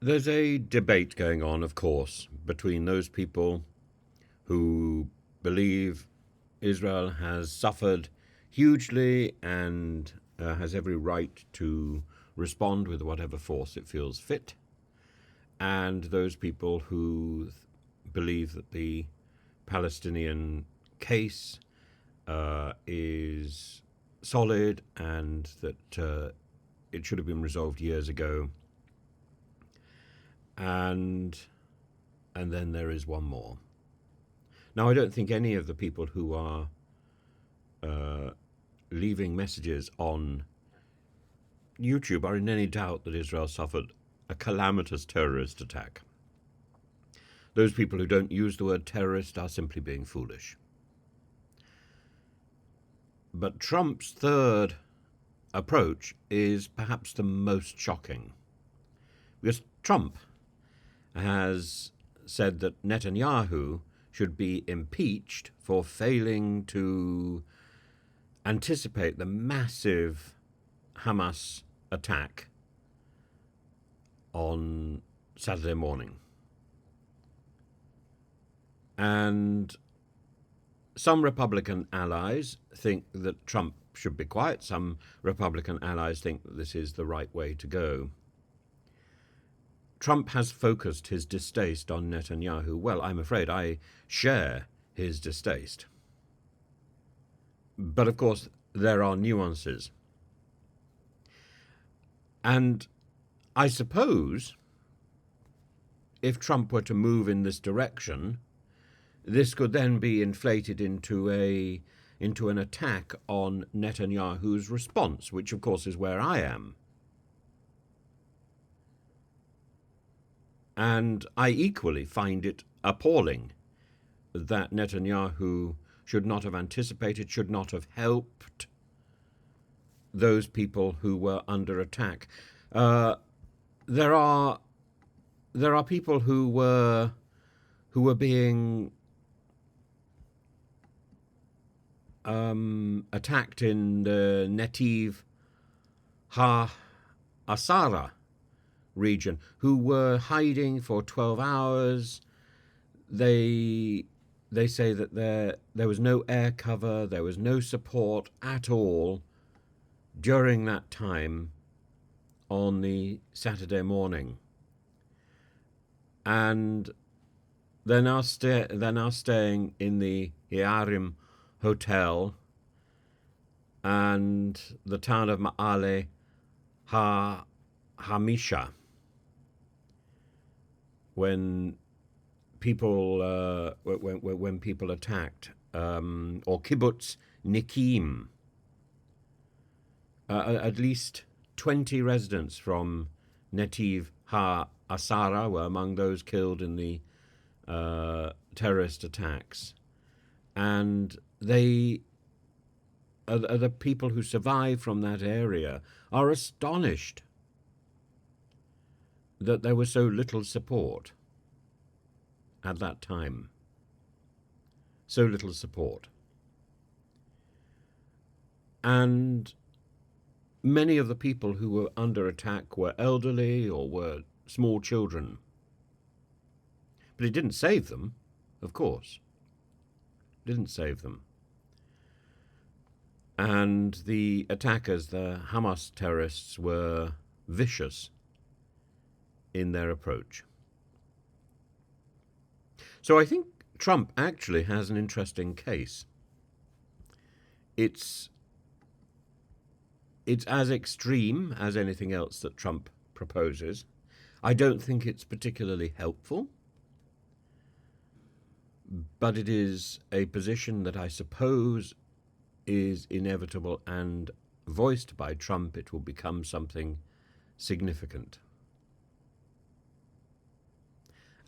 There's a debate going on, of course, between those people who believe Israel has suffered hugely and has every right to respond with whatever force it feels fit, and those people who believe that the Palestinian case is solid and that it should have been resolved years ago. And then there is one more. Now, I don't think any of the people who are leaving messages on YouTube are in any doubt that Israel suffered a calamitous terrorist attack. Those people who don't use the word terrorist are simply being foolish. But Trump's third approach is perhaps the most shocking, because Trump has said that Netanyahu should be impeached for failing to anticipate the massive Hamas attack on Saturday morning. And some Republican allies think that Trump should be quiet. Some Republican allies think that this is the right way to go. Trump has focused his distaste on Netanyahu. Well, I'm afraid I share his distaste. But of course, there are nuances. And I suppose if Trump were to move in this direction, this could then be inflated into an attack on Netanyahu's response, which of course is where I am. And I equally find it appalling that Netanyahu should not have anticipated, should not have helped those people who were under attack. There are people who were being attacked in the Netiv Ha-Asara region, who were hiding for 12 hours. They say that there was no air cover, there was no support at all during that time on the Saturday morning. And they're now staying in the Yarim Hotel and the town of Ma'ale HaHamisha. When people attacked, or kibbutz Nikim, at least 20 residents from Netiv Ha-Asara were among those killed in the terrorist attacks, and the people who survived from that area are astonished that there was so little support at that time. So little support. And many of the people who were under attack were elderly or were small children. But it didn't save them, of course. It didn't save them. And the attackers, the Hamas terrorists, were vicious in their approach. So I think Trump actually has an interesting case. It's as extreme as anything else that Trump proposes. I don't think it's particularly helpful, but it is a position that I suppose is inevitable, and voiced by Trump, it will become something significant.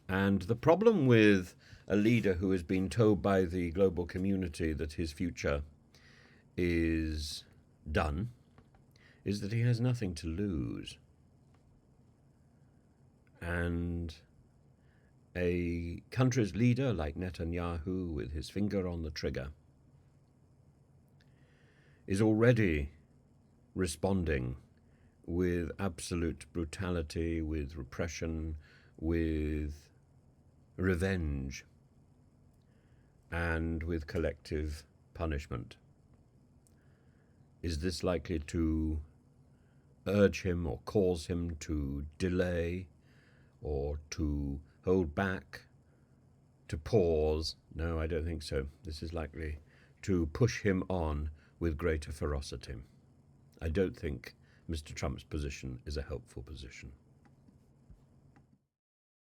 And the problem with a leader who has been told by the global community that his future is done is that he has nothing to lose. And a country's leader like Netanyahu, with his finger on the trigger, is already responding with absolute brutality, with repression, with revenge, and with collective punishment? Is this likely to urge him or cause him to delay or to hold back, to pause? No, I don't think so. This is likely to push him on with greater ferocity. I don't think Mr. Trump's position is a helpful position.